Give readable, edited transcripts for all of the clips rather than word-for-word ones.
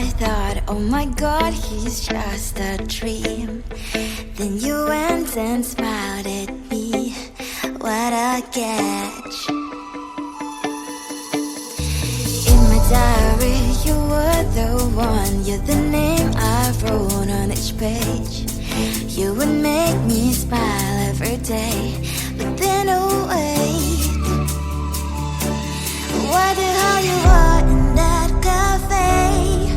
I thought, oh my God, he's just a dream. Then you went and smiled at me. What a catch. In my diary, you were the one. You're the name I wrote on each page. You would make me smile every day. But then, oh wait, what the hell you are in that cafe,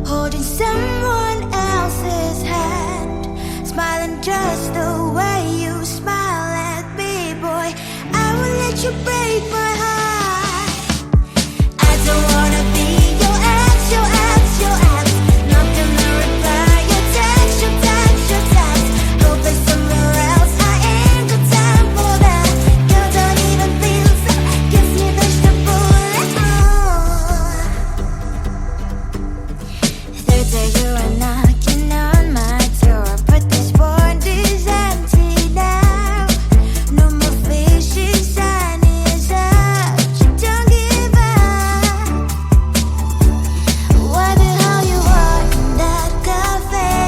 holding someone else's hand, smiling just the way you smile at me, boy. I will let you break my heart. I don't wanna be your ex, your ex, your ex. Not gonna reply your text, your text, your text. Go play somewhere else, I ain't got time for that. Girl, don't even feel so, kiss me vegetable. Third day you are knocking on my door, but this phone is empty now. No more fishes, sun is up. You don't give up. What the hell you are in that cafe,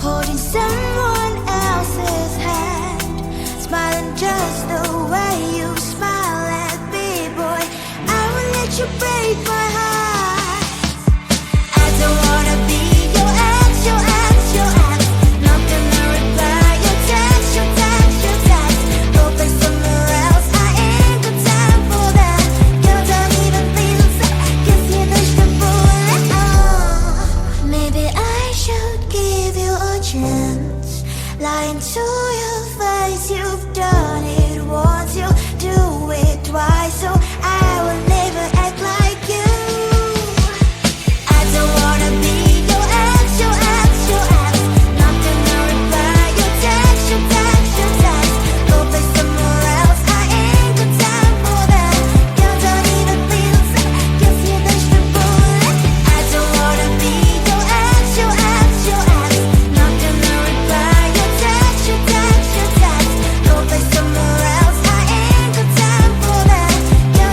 holding someone else's hand, smiling just the way you smile at me, boy. I will let you break my heart. I don't wanna be your ex, your ex, your ex. Not gonna reply your text, your text, your text. Go play somewhere else, I ain't got time for that. Girl, don't even feel so, kiss me vegetable. Maybe I should give you a chance. Lying to your face, you've done it once, you do it twice, so I will never act like you. I don't wanna be your ex, your ex, your ex. Not gonna reply your text, your text, your text. Go play somewhere else, I ain't got time for that. Girl, don't even feel so, kiss me vegetable. Maybe I should give you a chance. Lying to your face, you've done it once, you do it twice, so I will never act like you. I don't wanna be your ex, your ex, your ex. Not gonna reply your text, your text, your text. Go play somewhere else, I ain't got time for that. Girl, don't even feel so, kiss me vegetable. I don't wanna be your ex, your ex, your ex. Not gonna reply your text, your text, your text. Go play somewhere else, I ain't got time for that. Girl,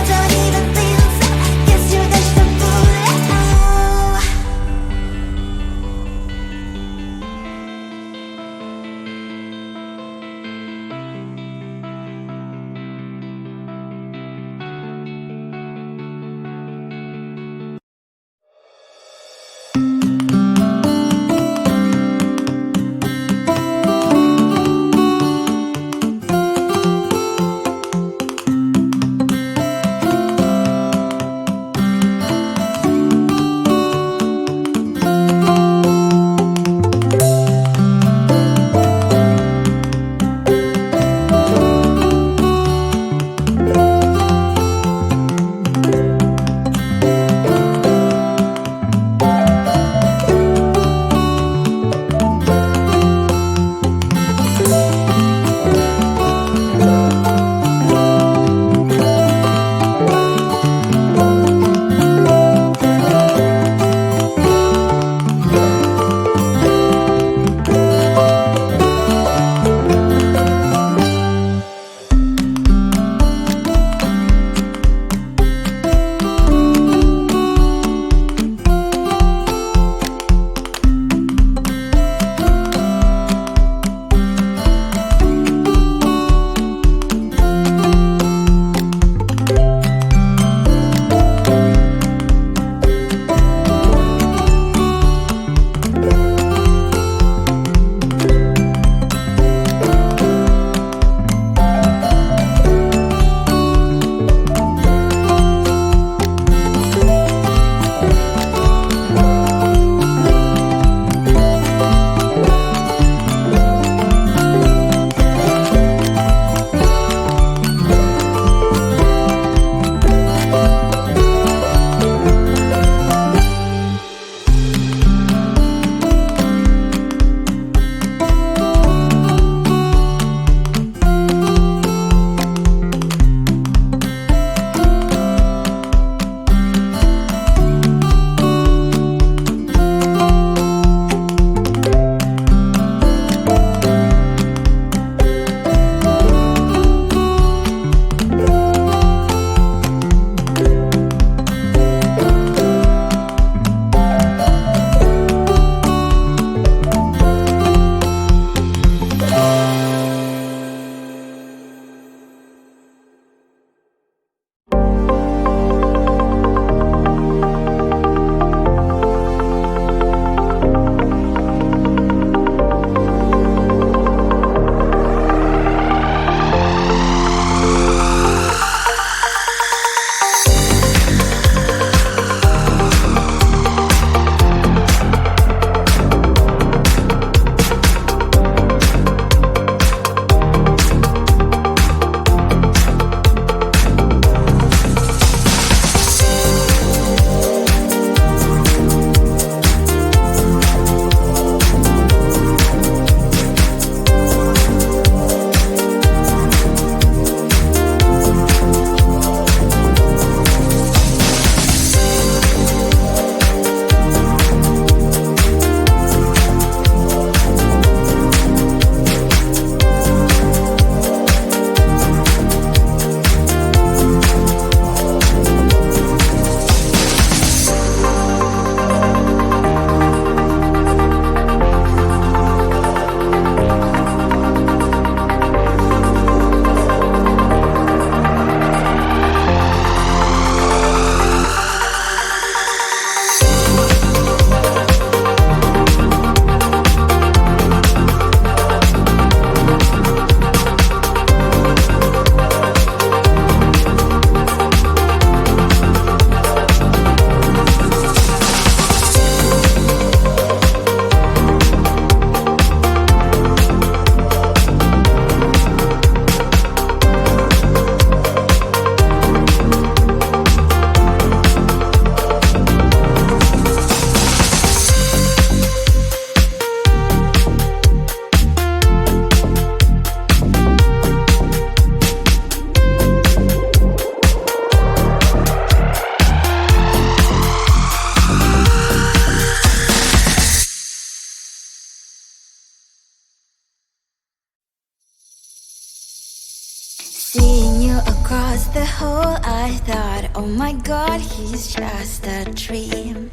Seeing you across the hall, I thought, oh my god, he's just a dream.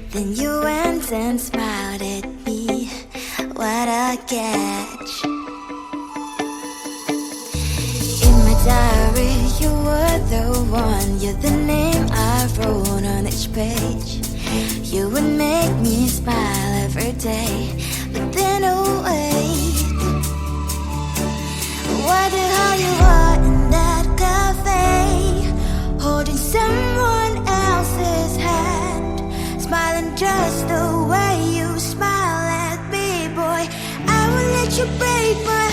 Then you went and smiled at me, what a catch. In my diary, you were the one, you're the name I wrote on each page. You would make me smile every day, but then oh wait, wonder how you are in that cafe, holding someone else's hand, smiling just the way you smile at me, boy. I will let you break my